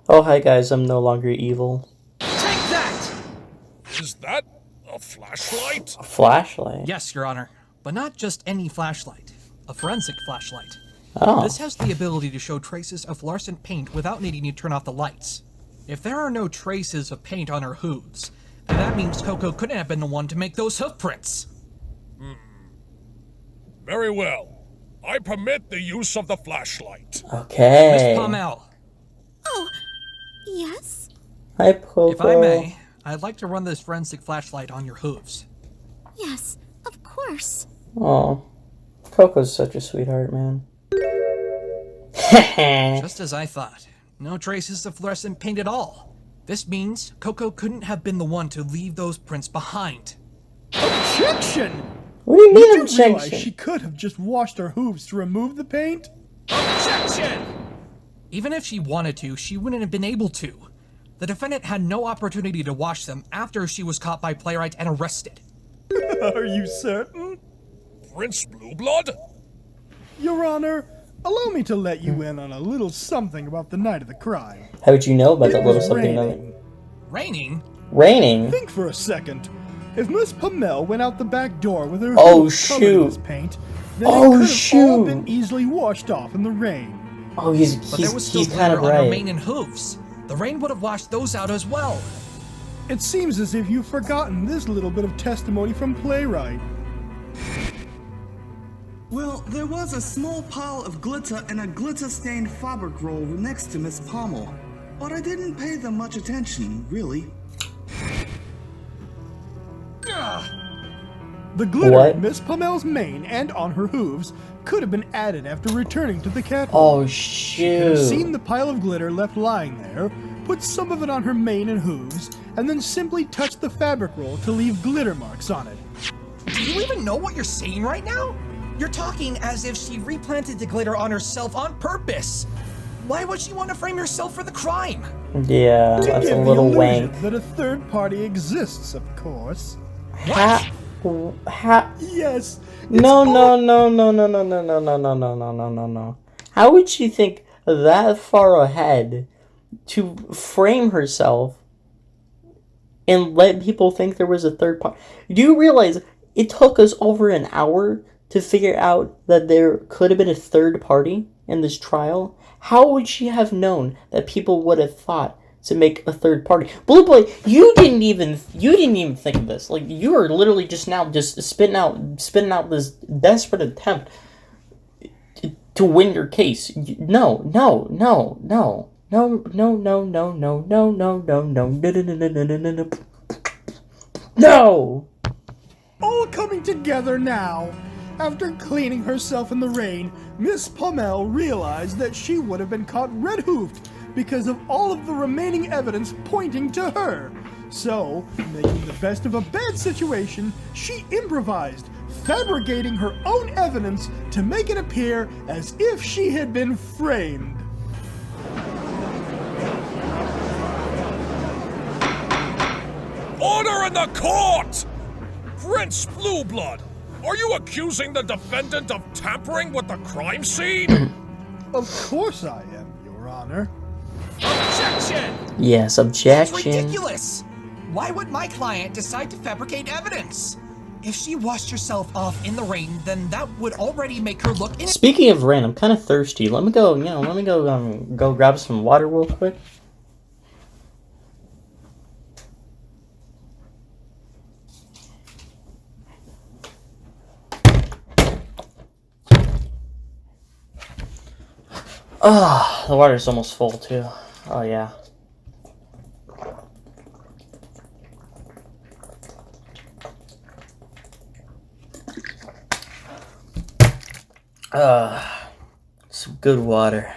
Oh, hi guys, I'm no longer evil. Take that! Is that a flashlight? A flashlight? Yes, Your Honor, but not just any flashlight. A forensic flashlight. Oh. This has the ability to show traces of fluorescent paint without needing to turn off the lights. If there are no traces of paint on her hooves, then that means Coco couldn't have been the one to make those hoof prints. Very well. I permit the use of the flashlight. Okay. Miss Pommel, Oh, yes? Hi, Coco. if I may, I'd like to run this forensic flashlight on your hooves. Yes, of course. Oh, Coco's such a sweetheart, man. Just as I thought. No traces of fluorescent paint at all. This means Coco couldn't have been the one to leave those prints behind. Objection! What do you mean You realize objection? she could have just washed her hooves to remove the paint? Objection! Even if she wanted to, she wouldn't have been able to. The defendant had no opportunity to wash them after she was caught by Playwright and arrested. Are you certain? Prince Blueblood? Your Honor, allow me to let you in on a little something about the night of the crime. How would you know about that It little was something? raining. Raining? Raining? Think for a second. If Miss Pommel went out the back door with her Oh, hooves covered in shoot. this paint, then Oh, it could have all shoot. been easily washed off in the rain. Oh, But there was still he's kind glitter of on her right. mane and hooves. The rain would have washed those out as well. It seems as if you've forgotten this little bit of testimony from Playwright. Well, there was a small pile of glitter and a glitter-stained fabric roll next to Miss Pommel, but I didn't pay them much attention, really. The glitter What? in Miss Pommel's mane and on her hooves could have been added after returning to the cat. Oh, Could have shoot. seen the pile of glitter left lying there, put some of it on her mane and hooves, and then simply touched the fabric roll to leave glitter marks on it. Do you even know what you're saying right now? You're talking as if she replanted the glitter on herself on purpose. Why would she want to frame herself for the crime? Yeah, To that's a give the little illusion wank. that a third party exists, of course. Ha- Yes. No, no, no, no, no, no, no, no, no, no, no, no, no, no, no. How would she think that far ahead to frame herself and let people think there was a third party? Do you realize it took us over an hour to figure out that there could have been a third party in this trial? How would she have known that people would have thought to make a third party? Blue Boy, you didn't even think of this. Like, you are literally just now just spitting out this desperate attempt to win your case. No, no, no, no. No, no, no, no, no, no, no, no, no, no, no, no, no, no, no, no. No! All coming together now. After cleaning herself in the rain, Miss Pommel realized that she would have been caught red-hoofed because of all of the remaining evidence pointing to her. So, making the best of a bad situation, she improvised, fabricating her own evidence to make it appear as if she had been framed. Order in the court! Prince Blueblood, are you accusing the defendant of tampering with the crime scene? Of course I am, Your Honor. Objection! Yes, That's objection. ridiculous! Why would my client decide to fabricate evidence? If she washed herself off in the rain, then that would already make her look innocent. Speaking of rain, I'm kind of thirsty. Let me go, go grab some water real quick. Oh, the water's almost full too. Oh yeah. Some good water.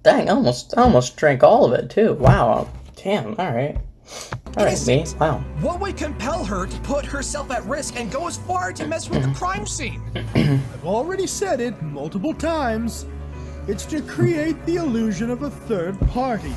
Dang, I almost drank all of it too. Wow. Damn, alright. Alright, me. Wow. What would compel her to put herself at risk and go as far to mess with the crime scene? I've already said it multiple times. It's to create the illusion of a third party.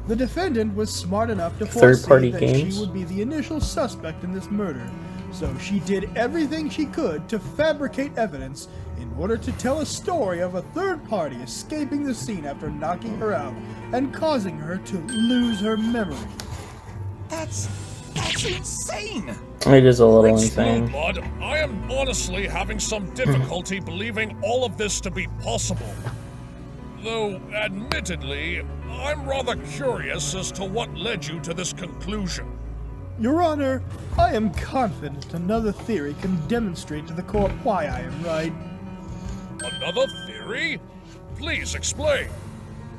The defendant was smart enough to Third-party foresee that games? she would be the initial suspect in this murder, so she did everything she could to fabricate evidence in order to tell a story of a third party escaping the scene after knocking her out and causing her to lose her memory. That's insane! It is a little Prince insane. Blueblood, I am honestly having some difficulty believing all of this to be possible. Though, admittedly, I'm rather curious as to what led you to this conclusion. Your Honor, I am confident another theory can demonstrate to the court why I am right. Another theory? Please explain.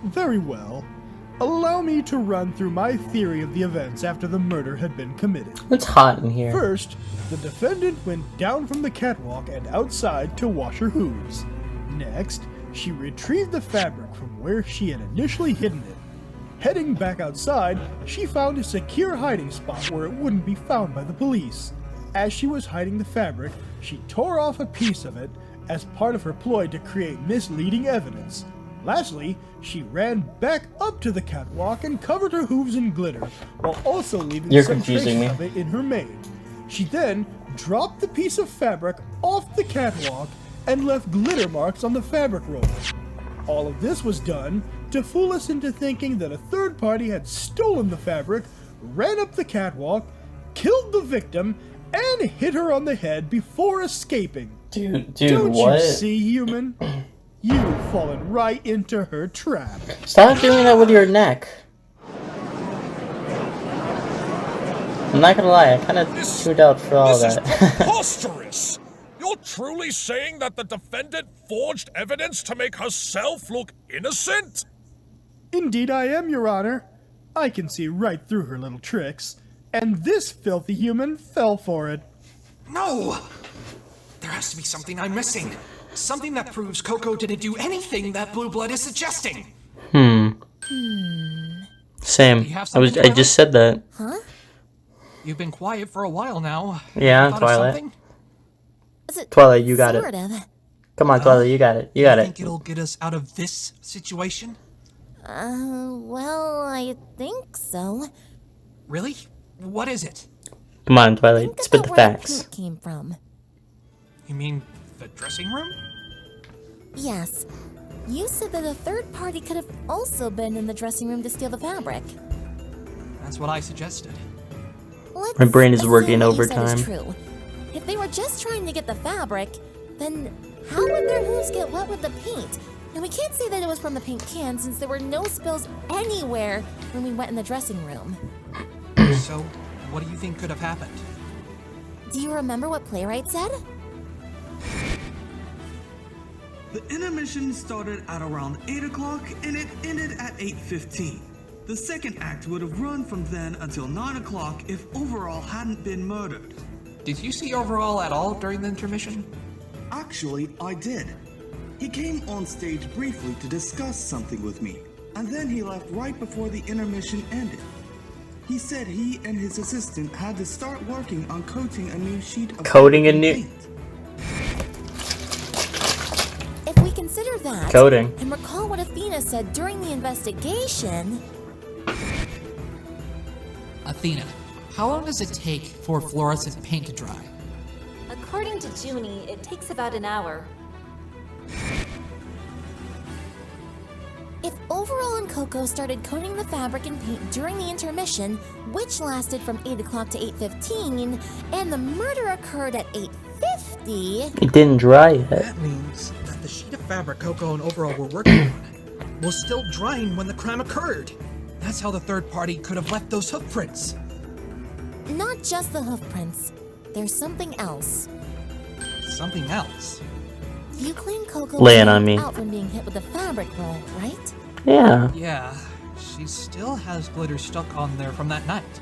Very well. Allow me to run through my theory of the events after the murder had been committed. It's hot in here. First, the defendant went down from the catwalk and outside to wash her hooves. Next, she retrieved the fabric from where she had initially hidden it. Heading back outside, she found a secure hiding spot where it wouldn't be found by the police. As she was hiding the fabric, she tore off a piece of it as part of her ploy to create misleading evidence. Lastly, she ran back up to the catwalk and covered her hooves in glitter, while also leaving You're some confusing traces me. of it in her mane. She then dropped the piece of fabric off the catwalk and left glitter marks on the fabric roll. All of this was done to fool us into thinking that a third party had stolen the fabric, ran up the catwalk, killed the victim, and hit her on the head before escaping. Dude, Don't what? you see, human? You've fallen right into her trap. Stop doing that with your neck. I'm not gonna lie, I kind of tuned out for all This that. is preposterous! You're truly saying that the defendant forged evidence to make herself look innocent? Indeed I am, Your Honor. I can see right through her little tricks. And this filthy human fell for it. No! There has to be something I'm missing. Something that proves Coco didn't do anything that Blue Blood is suggesting. Same. you have I something, just said that. You've been quiet for a while now. Yeah, Thought of Twilight. something? Twilight, you got sort it. of. Come on, Twilight, you got it. You got Think it. it'll get us out of this situation? Well, I think so. Really? What is it? Come on, Twilight, Think spit about the where facts. paint came from. You mean the dressing room? Yes. You said that a third party could have also been in the dressing room to steal the fabric. That's what I suggested. Let's My brain is assume working what you said overtime. is true. If they were just trying to get the fabric, then how would their hooves get wet with the paint? And we can't say that it was from the paint can since there were no spills anywhere when we went in the dressing room. So, what do you think could have happened? Do you remember what Playwright said? The intermission started at around 8 o'clock and it ended at 8:15. The second act would have run from then until 9 o'clock if Overall hadn't been murdered. Did you see Overall at all during the intermission? Actually, I did. He came on stage briefly to discuss something with me, and then he left right before the intermission ended. He said he and his assistant had to start working on coating a new sheet of paint. If we consider that Coding. and recall what Athena said during the investigation, Athena, how long does it take for fluorescent paint to dry? According to Junie, it takes about an hour. if Overall and Coco started coating the fabric in paint during the intermission, which lasted from 8 o'clock to 8:15, and the murder occurred at 8:50, It didn't dry yet. That means that the sheet of fabric Coco and Overall were working on was still drying when the crime occurred. That's how the third party could have left those hoof prints. not just the hoof prints. There's something else. Something else. You claim Coco Lay it was on me. out from being hit with the fabric roll, right? Yeah. Yeah, she still has glitter stuck on there from that night.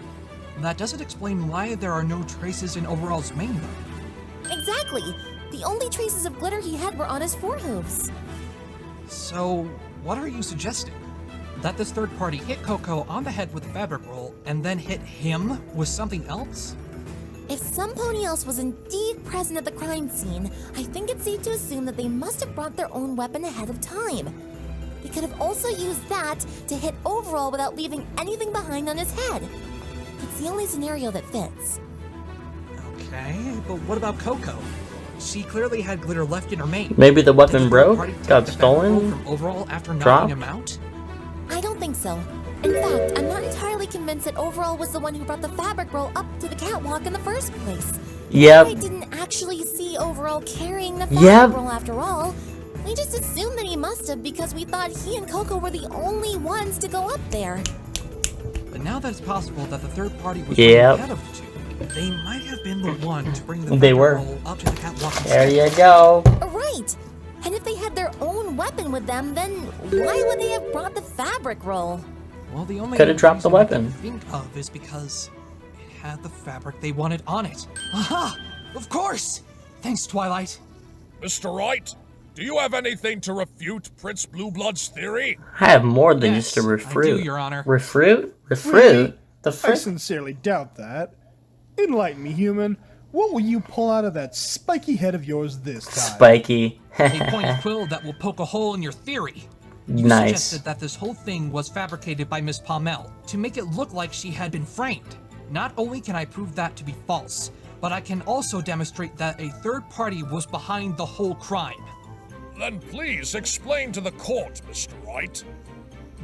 That doesn't explain why there are no traces in Overall's mane, though. Exactly. The only traces of glitter he had were on his forehooves. So, what are you suggesting? That this third party hit Coco on the head with the fabric roll and then hit him with something else? If somebody else was indeed present at the crime scene, I think it's safe to assume that they must have brought their own weapon ahead of time. They could have also used that to hit Overall without leaving anything behind on his head. It's the only scenario that fits. Okay, but what about Coco? She clearly had glitter left in her mane. Maybe the Did weapon third broke, party take got the fabric roll stolen. from Overall after knocking dropped? him out? I don't think so. In fact, I'm not entirely convinced that Overall was the one who brought the fabric roll up to the catwalk in the first place. Yep. I didn't actually see Overall carrying the fabric Yep. roll after all. We just assumed that he must have because we thought he and Coco were the only ones to go up there. But now that it's possible that the third party was Yep. ahead of the two, they might have been the one to bring the They fabric were. roll up to the catwalk There instead. you go. Right. And if they had their own weapon with them, then why would they have brought the fabric roll? Well, the only Coulda dropped the reason I can weapon. think of is because it had the fabric they wanted on it. Aha! Of course! Thanks, Twilight. Mr. Wright, do you have anything to refute Prince Blueblood's theory? I have more than Yes, just a I refruit. do, Your Honor. Refruit? Refruit? Really? The I frick? sincerely doubt that. Enlighten me, human. What will you pull out of that spiky head of yours this time? Spiky. A pointed quill that will poke a hole in your theory. You Nice. suggested that this whole thing was fabricated by Miss Pommel to make it look like she had been framed. Not only can I prove that to be false, but I can also demonstrate that a third party was behind the whole crime. Then please explain to the court, Mr. Wright.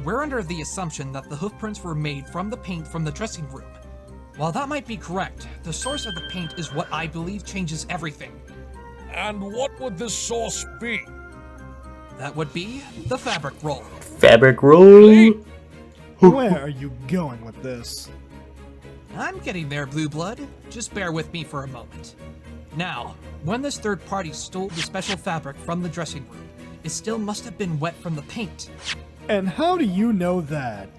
We're under the assumption that the hoofprints were made from the paint from the dressing room. While that might be correct, the source of the paint is what I believe changes everything. And what would this source be? That would be the fabric roll. Fabric roll. Where are you going with this? I'm getting there, Blue Blood. Just bear with me for a moment. Now, when this third party stole the special fabric from the dressing room, it still must have been wet from the paint. And how do you know that?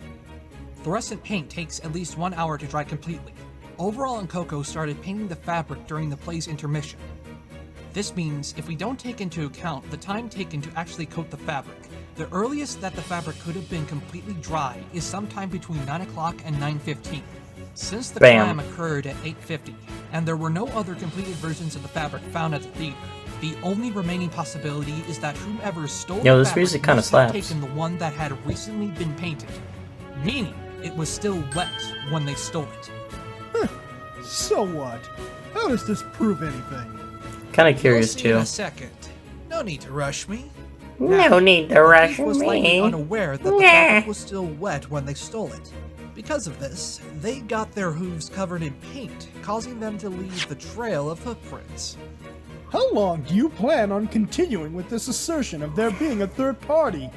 Fluorescent paint takes at least 1 hour to dry completely. Overall and Coco started painting the fabric during the play's intermission. This means if we don't take into account the time taken to actually coat the fabric, the earliest that the fabric could have been completely dry is sometime between 9 o'clock and 9:15. Since the Bam. crime occurred at 8:50, and there were no other completed versions of the fabric found at the theater, the only remaining possibility is that whomever stole Yo, the this fabric music kinda must have slaps. taken the one that had recently been painted, meaning it was still wet when they stole it. So what? How does this prove anything? Kind of curious You'll see in too. a second. No need to rush me. No need to The rush thief was likely me. unaware that the fabric was still wet when they stole it. Because of this, they got their hooves covered in paint, causing them to leave the trail of footprints. How long do you plan on continuing with this assertion of there being a third party?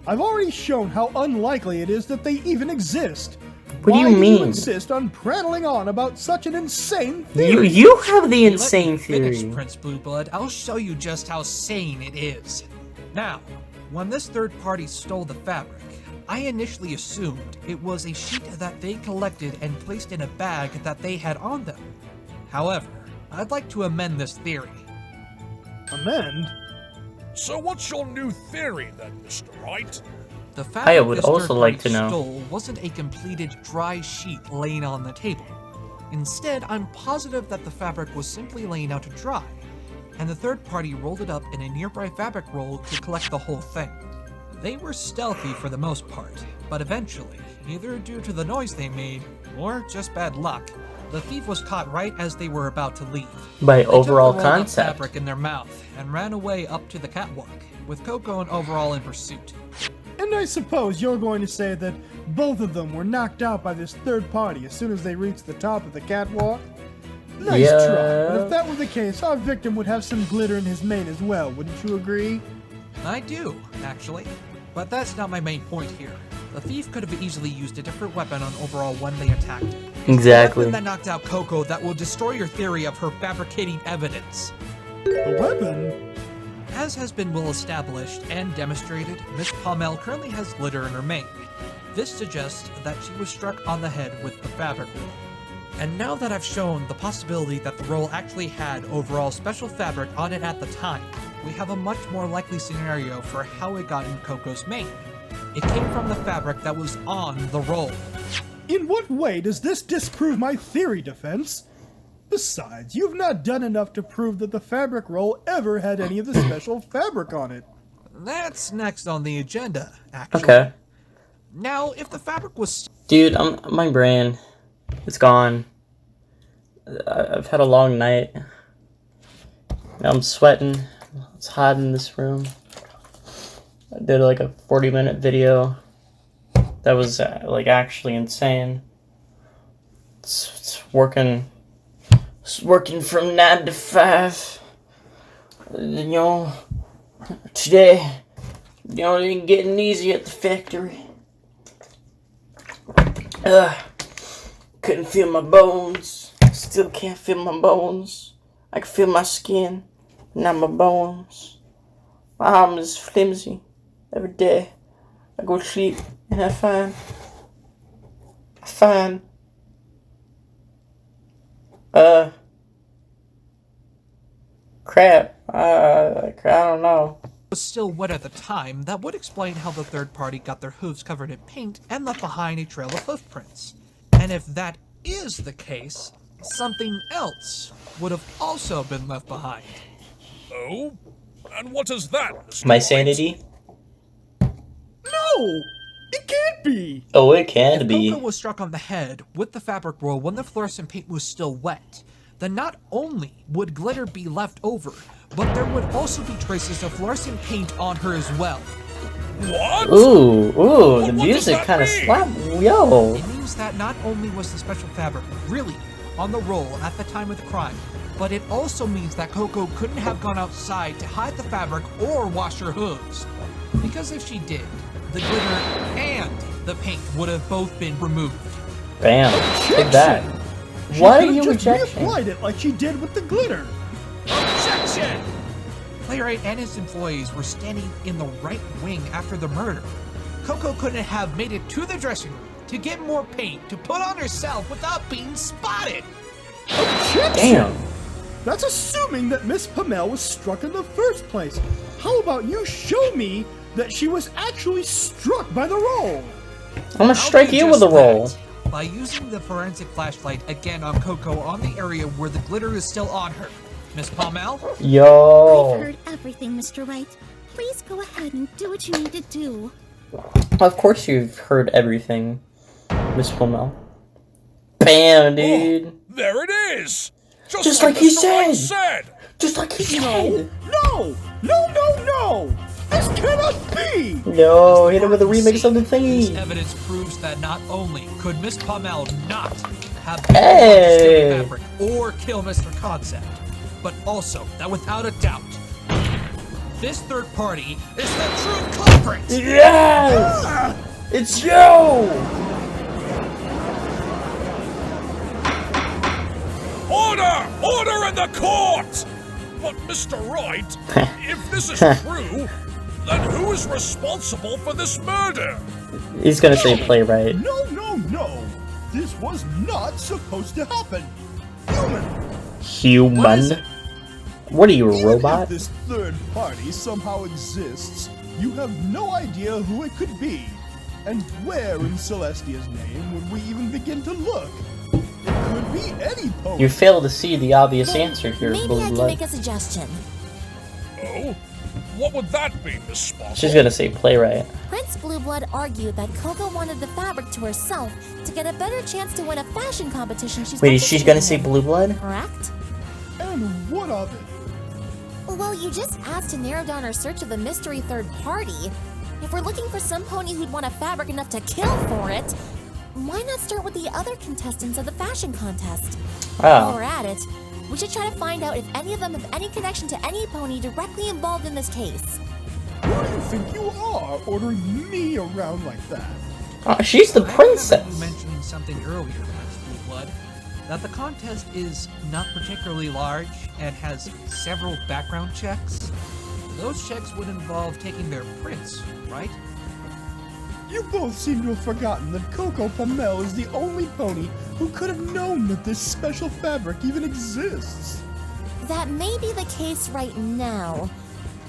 I've already shown how unlikely it is that they even exist. What do you Why do mean? you insist on prattling on about such an insane theory? You have the If you let insane me finish, theory. Prince Blueblood, I'll show you just how sane it is. Now, when this third party stole the fabric, I initially assumed it was a sheet that they collected and placed in a bag that they had on them. However, I'd like to amend this theory. Amend? So what's your new theory then, Mr. Wright? The fabric I would this also third like party to know. stole wasn't a completed dry sheet laying on the table. Instead, I'm positive that the fabric was simply laying out to dry, and the third party rolled it up in a nearby fabric roll to collect the whole thing. They were stealthy for the most part, but eventually, either due to the noise they made, or just bad luck, the thief was caught right as they were about to leave. By They took overall the rolled-up concept. fabric in their mouth and ran away up to the catwalk, with Coco and Overall in pursuit. And I suppose you're going to say that both of them were knocked out by this third party as soon as they reached the top of the catwalk? Nice Yeah. try, but if that were the case, our victim would have some glitter in his mane as well, wouldn't you agree? I do, actually. But that's not my main point here. The thief could have easily used a different weapon on Overall when they attacked him. Exactly. The weapon that knocked out Coco that will destroy your theory of her fabricating evidence. The weapon? As has been well established and demonstrated, Miss Pommel currently has glitter in her mane. This suggests that she was struck on the head with the fabric roll. And now that I've shown the possibility that the roll actually had Overall special fabric on it at the time, we have a much more likely scenario for how it got in Coco's mane. It came from the fabric that was on the roll. In what way does this disprove my theory, Defense? Besides, you've not done enough to prove that the fabric roll ever had any of the special fabric on it. That's next on the agenda, actually. Okay. Now, if the fabric was... Dude, my brain, it's gone. I've had a long night. I'm sweating. It's hot in this room. I did like a 40-minute video. That was like actually insane. It's working. It's working from 9 to 5. You know, today, you know, it ain't getting easy at the factory. Couldn't feel my bones. Still can't feel my bones. I can feel my skin, not my bones. My arm is flimsy. Every day, I go to sleep and I find crap. I don't know. Was still wet at the time, that would explain how the third party got their hooves covered in paint and left behind a trail of hoof prints. And if that is the case, something else would have also been left behind. Oh? And what is that, Mr. My White? sanity? No! It can't be! Oh, it can If be. Coco was struck on the head with the fabric roll when the fluorescent paint was still wet, then not only would glitter be left over, but there would also be traces of fluorescent paint on her as well. What? Ooh, the What music does that kind of mean? slapped. Yo. It means that not only was the special fabric really on the roll at the time of the crime, but it also means that Coco couldn't have gone outside to hide the fabric or wash her hooves. Because if she did, the glitter and the paint would have both been removed. Bam. Take that. She What are could've you just rejecting? reapplied it like she did with the glitter. Objection! Playwright and his employees were standing in the right wing after the murder. Coco couldn't have made it to the dressing room to get more paint to put on herself without being spotted. Damn. That's assuming that Miss Pamel was struck in the first place. How about you show me that she was actually struck by the roll? I'm gonna I'll strike do you with just a roll. that by using the forensic flashlight again on Coco on the area where the glitter is still on her. Miss Palmel? Yo. I've heard everything, Mr. Wright. Please go ahead and do what you need to do. Of course you've heard everything, Miss Plumel. Bam, dude. There it is! Just like he Mr. White said. said! Just like he said. No! No! This cannot be! No, hit him with a remix of the This thingy. evidence proves that not only could Miss Palmel not have Hey. been the fabric or kill Mr. Concept, but also that without a doubt, this third party is the true culprit! Yes! It's you! Order in the court! But Mr. Wright, if this is true, then who is responsible for this murder? He's gonna say playwright. No! This was not supposed to happen. Human? What are you, a Even robot? if this third party somehow exists, you have no idea who it could be. And where in Celestia's name would we even begin to look? It could be any pony. You fail to see the obvious answer here, Maybe Blue I can Blood. make a suggestion. Oh? What would that be, Miss Sparkle? She's gonna say playwright. Prince Blueblood argued that Coco wanted the fabric to herself to get a better chance to win a fashion competition Wait, she's gonna say Blue Blood? Correct? And what of it? Well, you just asked to narrow down our search of the mystery third party. If we're looking for some pony who'd want a fabric enough to kill for it, why not start with the other contestants of the fashion contest? While we're Oh. at it, we should try to find out if any of them have any connection to any pony directly involved in this case. Who do you think you are, ordering me around like that? She's the I remember princess. you mentioning something earlier, Prince Blue Blood, that the contest is not particularly large and has several background checks. Those checks would involve taking their prints, right? You both seem to have forgotten that Coco Pamel is the only pony who could have known that this special fabric even exists. That may be the case right now,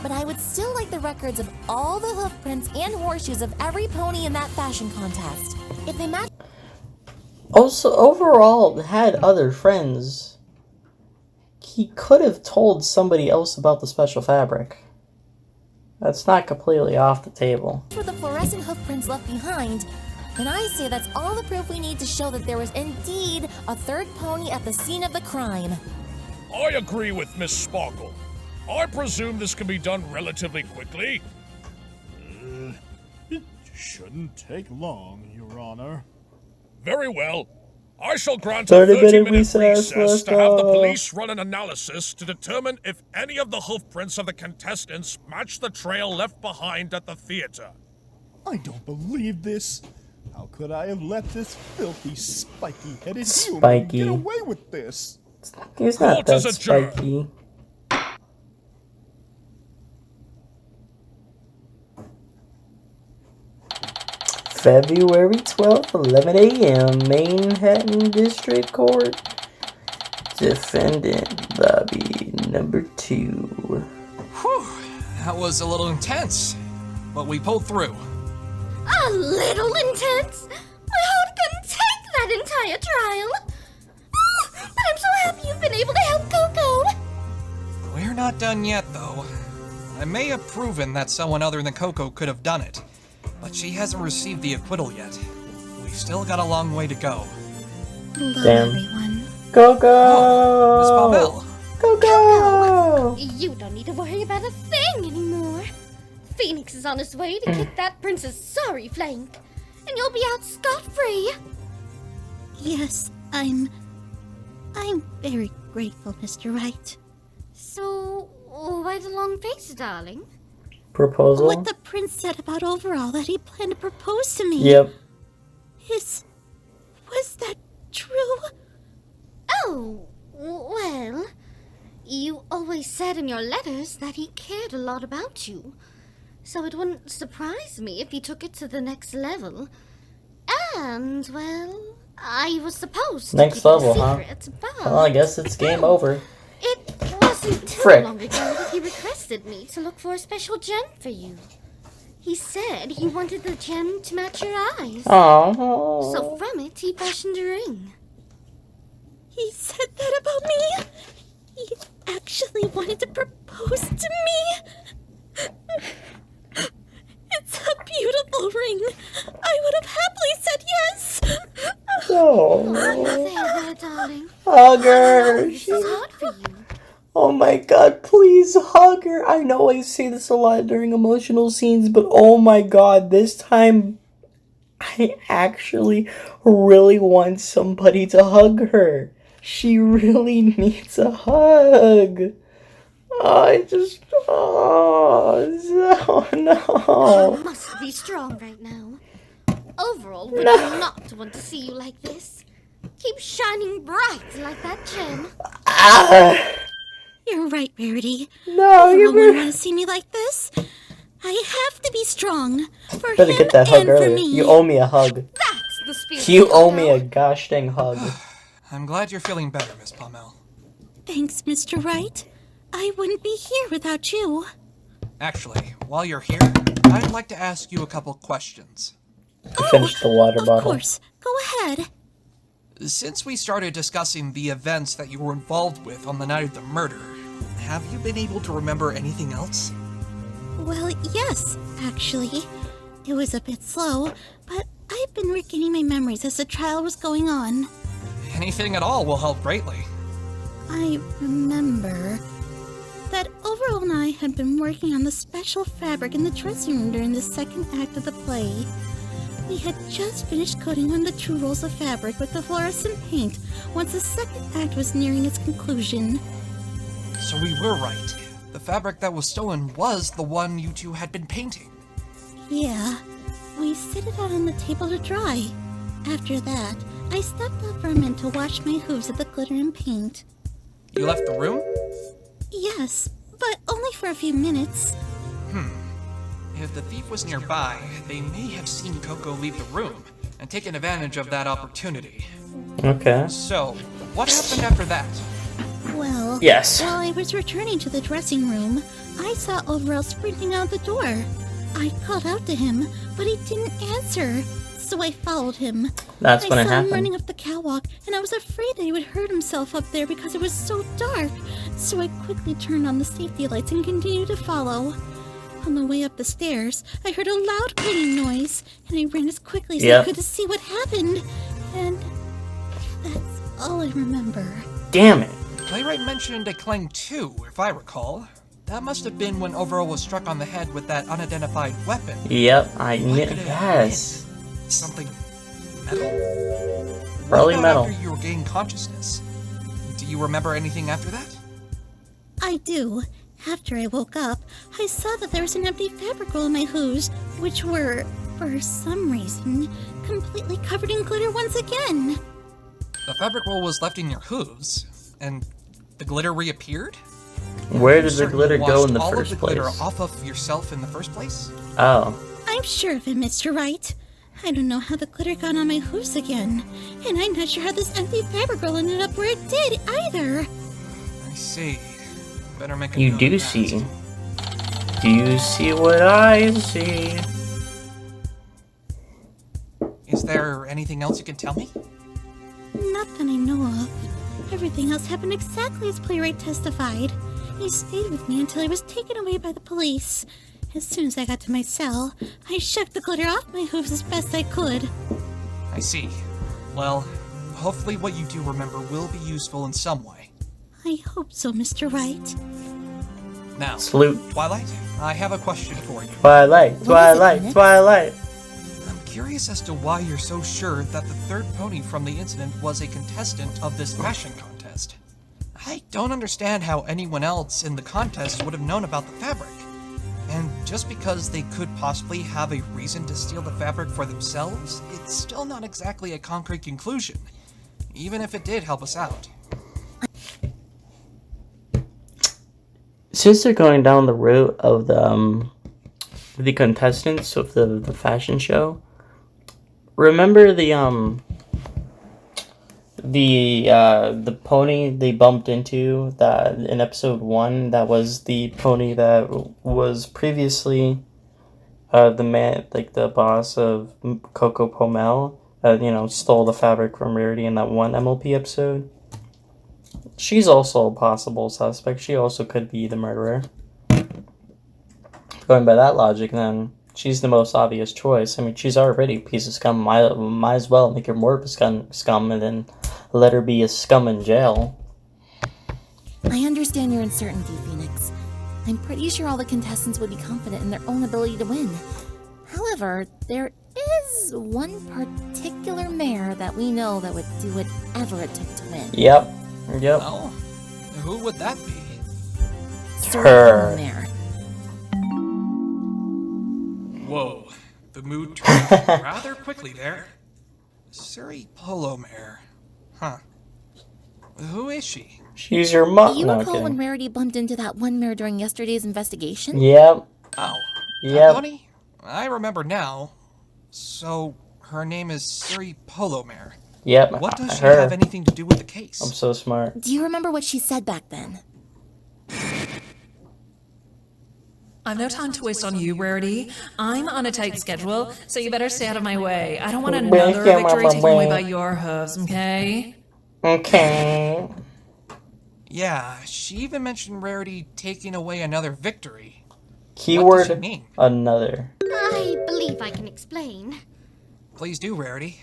but I would still like the records of all the hoof prints and horseshoes of every pony in that fashion contest. If they match. Also, overall, had other friends. He could have told somebody else about the special fabric. That's not completely off the table. For the fluorescent hoof prints left behind, then I say that's all the proof we need to show that there was indeed a third pony at the scene of the crime. I agree with Miss Sparkle. I presume this can be done relatively quickly. It shouldn't take long, Your Honor. Very well. I shall grant a 30-minute 30-minute recess, recess to have the let's go. police run an analysis to determine if any of the hoofprints of the contestants match the trail left behind at the theater. I don't believe this. How could I have let this filthy, spiky-headed human get away with this? He's not Court that is adjourned. spiky. February 12th, 11 a.m., Manhattan District Court. Defendant lobby number 2. Whew, that was a little intense, but we pulled through. A little intense? My heart couldn't take that entire trial. Oh, but I'm so happy you've been able to help Coco. We're not done yet, though. I may have proven that someone other than Coco could have done it, but she hasn't received the acquittal yet. We've still got a long way to go. Hello, Damn. everyone. Coco! Oh, Miss Palmel. Coco! You don't need to worry about a thing anymore. Phoenix is on his way to kick that prince's sorry flank, and you'll be out scot-free. Yes, I'm very grateful, Mr. Wright. So, why the long face, darling? Proposal? What the prince said about overall that he planned to propose to me. Yep. Was that true? Oh, well, you always said in your letters that he cared a lot about you. So it wouldn't surprise me if he took it to the next level. And, well, I was supposed to Next keep it a level, huh? secret, but Well, I guess it's game over. it wasn't too Frick. long ago that he requested me to look for a special gem for you. He said he wanted the gem to match your eyes. Aww. So from it, he fashioned a ring. He said that about me? He actually wanted to propose to me? It's a beautiful ring. I would have happily said yes. Oh. There, darling. Hug her. This is hard for you. Oh my god, please hug her. I know I say this a lot during emotional scenes, but oh my god, this time I actually really want somebody to hug her. She really needs a hug. Oh no. You must be strong right now. Overall, would not want to see you like this. Keep shining bright like that gem. You're right, Rarity. No, Overall you wouldn't want to see me like this. I have to be strong for better him get that hug and for earlier. me. You owe me a hug. That's the spirit. You owe me a gosh dang hug. I'm glad you're feeling better, Miss Palmel. Thanks, Mr. Wright. I wouldn't be here without you. Actually, while you're here, I'd like to ask you a couple questions. I finished the water bottle. Of course. Go ahead. Since we started discussing the events that you were involved with on the night of the murder, have you been able to remember anything else? Well, yes, actually. It was a bit slow, but I've been regaining my memories as the trial was going on. Anything at all will help greatly. I remember that Overall and I had been working on the special fabric in the dressing room during the second act of the play. We had just finished coating one of the true rolls of fabric with the fluorescent paint once the second act was nearing its conclusion. So we were right. The fabric that was stolen was the one you two had been painting. Yeah, we set it out on the table to dry. After that, I stepped out for a minute to wash my hooves of the glitter and paint. You left the room? Yes, but only for a few minutes. If the thief was nearby, they may have seen Coco leave the room and taken advantage of that opportunity. Okay. So, what happened after that? Well, Yes. while I was returning to the dressing room, I saw Overall sprinting out the door. I called out to him, but he didn't answer, so I followed him. That's when I it saw him happened. running up the catwalk, and I was afraid that he would hurt himself up there because it was so dark, so I quickly turned on the safety lights and continued to follow. On the way up the stairs, I heard a loud clicking noise, and I ran as quickly as I could to see what happened, and that's all I remember. Damn it. Playwright mentioned a clang too, if I recall. That must have been when Overall was struck on the head with that unidentified weapon. Yep, I What knew. could it have Yes. been? Something metal? Probably What about metal. after you regained consciousness? Do you remember anything after that? I do. After I woke up, I saw that there was an empty fabric roll in my hooves, which were, for some reason, completely covered in glitter once again. The fabric roll was left in your hooves, and the glitter reappeared? Where did the Certain glitter you go washed in the all first of the glitter place? off of yourself in the first place? Oh. I'm sure of it, Mr. Wright. I don't know how the glitter got on my hooves again, and I'm not sure how this empty fabric roll ended up where it did either. I see. Better make a You note do of that. see. Do you see what I see? Is there anything else you can tell me? Not that I know of. Everything else happened exactly as Playwright testified. He stayed with me until I was taken away by the police. As soon as I got to my cell, I shook the glitter off my hooves as best I could. I see. Well, hopefully what you do remember will be useful in some way. I hope so, Mr. Wright. Now, Salute. Twilight, I have a question for you. Twilight, Twilight, Phoenix? Twilight. I'm curious as to why you're so sure that the third pony from the incident was a contestant of this fashion contest. I don't understand how anyone else in the contest would have known about the fabric. And just because they could possibly have a reason to steal the fabric for themselves, it's still not exactly a concrete conclusion, even if it did help us out. Since they're going down the route of the contestants of the fashion show, remember the pony they bumped into that in episode 1, that was the pony that was previously the man, like the boss of Coco Pomel, stole the fabric from Rarity in that one MLP episode. She's also a possible suspect. She also could be the murderer. Going by that logic, then she's the most obvious choice. I mean, she's already a piece of scum. Might as well make her more of a scum and then let her be a scum in jail. I understand your uncertainty, Phoenix. I'm pretty sure all the contestants would be confident in their own ability to win. However, there is one particular mayor that we know that would do whatever it took to win. Yep. Well, who would that be? Her. Mayor. Whoa, the mood turned rather quickly there. Surrey Polo Mare. Huh. Who is she? She's your mom. You No, recall kidding. when Rarity bumped into that one mayor during yesterday's investigation? Yep. Oh, Yep. that bunny? I remember now. So, her name is Surrey Polo Mare. Yep. What does she her. have anything to do with the case? I'm so smart. Do you remember what she said back then? I've no time to waste on you, Rarity. I'm on a tight schedule, so you better stay out of my way. I don't want another victory taken away by your hooves, okay? Okay. Yeah, she even mentioned Rarity taking away another victory. What does Keyword it mean? another. I believe I can explain. Please do, Rarity.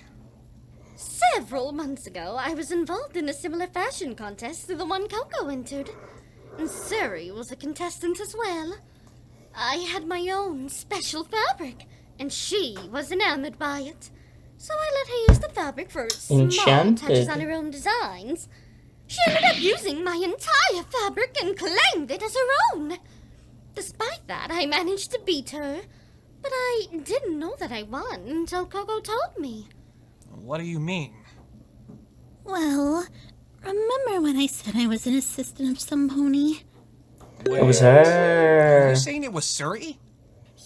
Several months ago, I was involved in a similar fashion contest to the one Coco entered. And Surrey was a contestant as well. I had my own special fabric, and she was enamored by it. So I let her use the fabric for small Enchanted. touches on her own designs. She ended up using my entire fabric and claimed it as her own. Despite that, I managed to beat her. But I didn't know that I won until Coco told me. What do you mean? Well, remember when I said I was an assistant of some pony? It was Are her. you saying it was Surrey?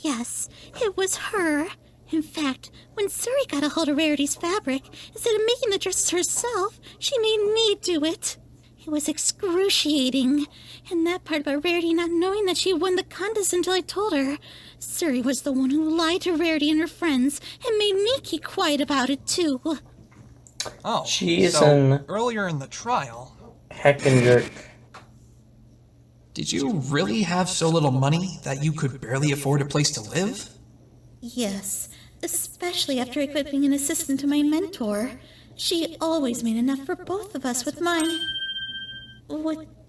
Yes, it was her. In fact, when Surrey got a hold of Rarity's fabric, instead of making the dresses herself, she made me do it. It was excruciating. And that part about Rarity not knowing that she won the contest until I told her. Surrey was the one who lied to Rarity and her friends and made me keep quiet about it, too. Oh, She's so an earlier in the trial, heckin' jerk. did you really have so little money that you could barely afford a place to live? Yes, especially after I quit being an assistant to my mentor. She always made enough for both of us with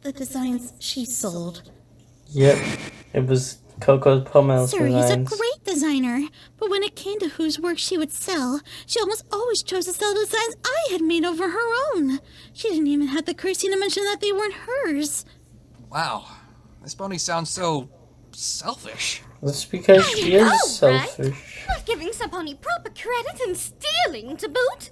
the designs she sold. Yep. It was Coco Pomel's Suri is a designs. great designer, but when it came to whose work she would sell, she almost always chose to sell designs I had made over her own. She didn't even have the courtesy to mention that they weren't hers. Wow, this pony sounds so selfish. That's because she is selfish. Right? Not giving some pony proper credit and stealing to boot.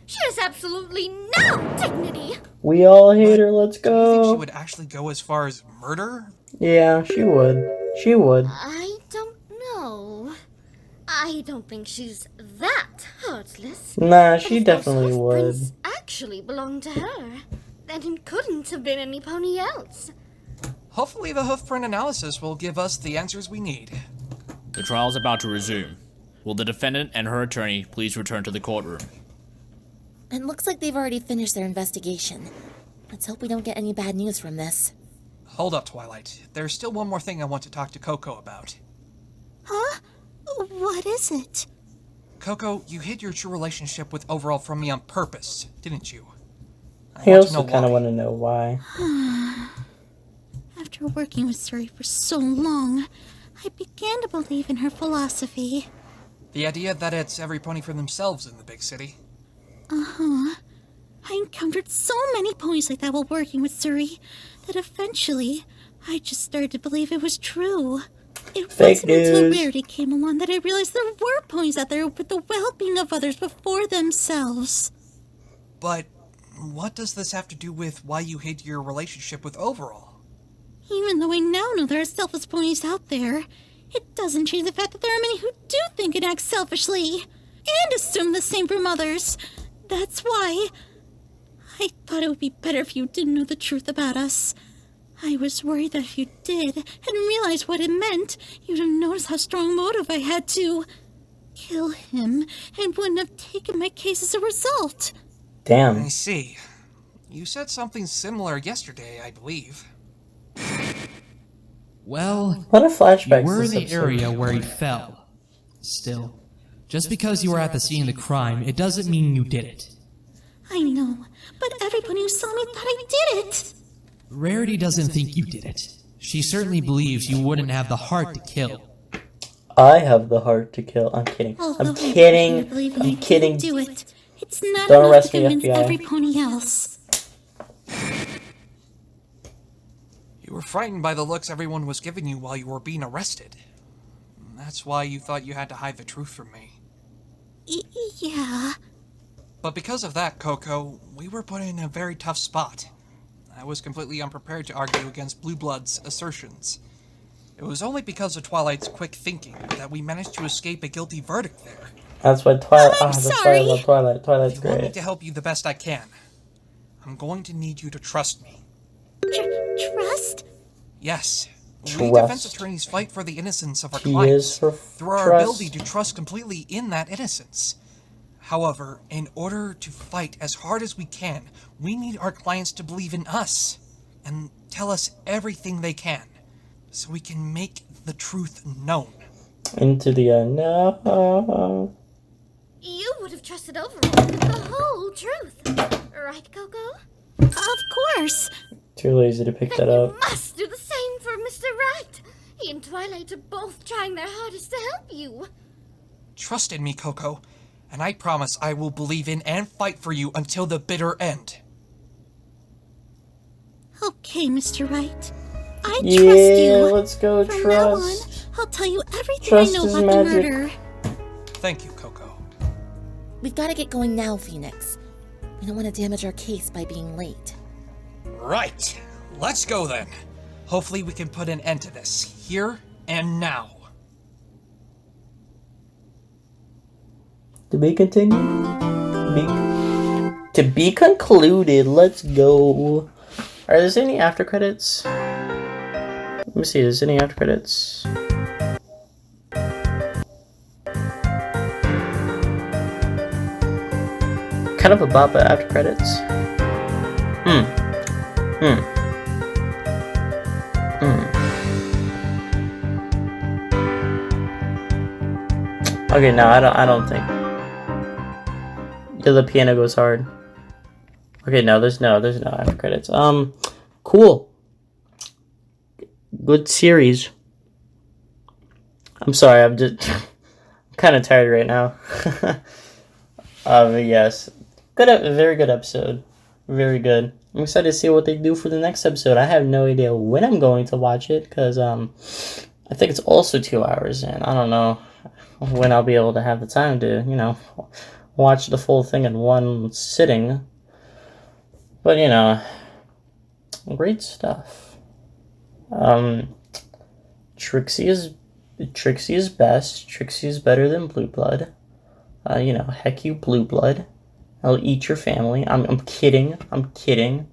She has absolutely no dignity. We all hate her, let's Do you think she go. would actually go as far as murder? Yeah, she would. She would. I don't know. I don't think she's that heartless. Nah, she If those definitely hoof would. prints actually belonged to her, then it couldn't have been any pony else. Hopefully the hoofprint analysis will give us the answers we need. The trial's about to resume. Will the defendant and her attorney please return to the courtroom? It looks like they've already finished their investigation. Let's hope we don't get any bad news from this. Hold up, Twilight. There's still one more thing I want to talk to Coco about. Huh? What is it? Coco, you hid your true relationship with Overall from me on purpose, didn't you? I also kind of want to know why. After working with Suri for so long, I began to believe in her philosophy. The idea that it's every pony for themselves in the big city. Uh-huh. I encountered so many ponies like that while working with Suri that eventually I just started to believe it was true. It Fake wasn't until news. Rarity came along that I realized there were ponies out there who put the well-being of others before themselves. But what does this have to do with why you hid your relationship with Overall? Even though I now know there are selfless ponies out there, it doesn't change the fact that there are many who do think and act selfishly, and assume the same from others. That's why I thought it would be better if you didn't know the truth about us. I was worried that if you did, and realized what it meant, you'd have noticed how strong motive I had to kill him, and wouldn't have taken my case as a result. Damn. I see. You said something similar yesterday, I believe. Well, A lot of flashbacks. you were in this the episode. area where he fell. Still, just because you were at the scene of the crime, it doesn't mean you did it. I know, but everybody who saw me thought I did it. Rarity doesn't think you did it. She certainly believes you wouldn't have the heart to kill. I have the heart to kill. I'm kidding. Although I'm kidding. I believe I I'm didn't kidding. do it. It's not Don't enough arrest to me, convince FBI. every pony else. You were frightened by the looks everyone was giving you while you were being arrested. That's why you thought you had to hide the truth from me. Yeah. But because of that, Coco, we were put in a very tough spot. I was completely unprepared to argue against Blue Blood's assertions. It was only because of Twilight's quick thinking that we managed to escape a guilty verdict there. That's why Twilight. I'm That's why I sorry. love Twilight. Twilight's If you want me great. to help you the best I can, I'm going to need you to trust me. Trust? Yes. We Trust. defense attorneys fight for the innocence of our He clients is for through our trust. ability to trust completely in that innocence. However, in order to fight as hard as we can, we need our clients to believe in us and tell us everything they can so we can make the truth known. Into the unknown. You would have trusted Overall with the whole truth. Right, Coco? Of course. Too lazy to pick that Then you up. must do the same for Mr. Right. He and Twilight are both trying their hardest to help you. Trust in me, Coco, and I promise I will believe in and fight for you until the bitter end. Okay, Mr. Right. I trust Yeah, you. let's go. From now on, Trust. I'll tell you everything Trust I know is about magic. the murder. Thank you, Coco. We've got to get going now, Phoenix. We don't want to damage our case by being late. Right. Let's go then. Hopefully we can put an end to this, here and now. To be continued. To be concluded. Let's go. Are there any after credits? Let me see. Is there any after credits? Kind of a bop at after credits. Okay, no, I don't think. Yeah, the piano goes hard. Okay, no, there's no after credits. Cool. Good series. I'm sorry, I'm just kind of tired right now. But yes, very good episode. Very good. I'm excited to see what they do for the next episode. I have no idea when I'm going to watch it because I think it's also 2 hours, and I don't know when I'll be able to have the time to, watch the full thing in one sitting. But great stuff. Trixie is best. Trixie is better than Blue Blood. Heck you, Blue Blood. I'll eat your family. I'm kidding. I'm kidding.